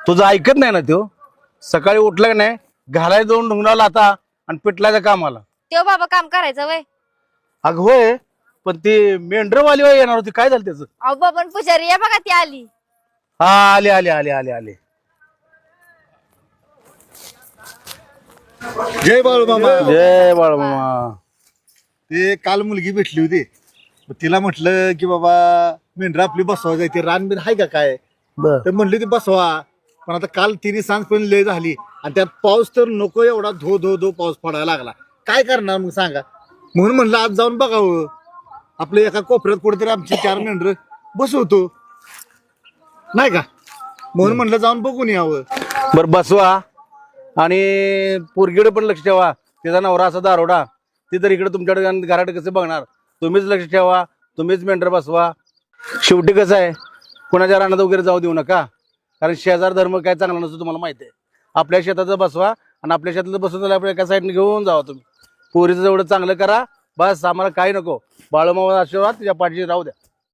तुझं ऐकत नाही ना तो. सकाळी उठला की नाही घालायला जाऊन ढुंगणाला आता आणि पिटलायच्या कामाला. तेव्हा बाबा काम करायचं वय. अग होय, पण ती मेंढरवाली वय येणार होती, काय झालं त्याचं? अहो बाबा पुजारी या बघा ती आली. हा आले आले आले आले आले. जय बाळू मामा. जय बाळमामा. ते काल मुलगी भेटली होती, मग तिला म्हटलं की बाबा मेंढरा आपली बसवा जायची, रानबीन आहे का काय? बर तर म्हणली ती बसवा, पण आता काल तिने सांज पण लय झाली आणि त्यात पाऊस तर नको एवढा धो धो धो पाऊस पडायला लागला. काय करणार मग सांगा? म्हणून म्हणलं आज जाऊन बघावं, आपल्या एका कोपऱ्यात कुठेतरी आमची 4 मेंढर बसवतो नाही का, म्हणून म्हणलं जाऊन बघून यावं. बर बसवा. आणि पोरगीकडे पण लक्ष ठेवा. तिचा नवरा असा दारोडा, ती तर इकडे तुमच्याकडे घराकडे कसे बघणार? तुम्हीच लक्ष ठेवा, तुम्हीच मेंढर बसवा. शेवटी कसं आहे, कोणाच्या रानात वगैरे जाऊ देऊ नका, कारण शेजार धर्म काय चांगला नसतो तुम्हाला माहिती आहे. आपल्या शेताचं बसवा आणि आपल्या शेताचं बसून झालं आपल्या एका साईडने घेऊन जावा. तुम्ही पोरीचं एवढं चांगलं करा बस, आम्हाला काही नको. बाळूमामा आशीर्वाद तुझ्या पाठीशी राहू द्या.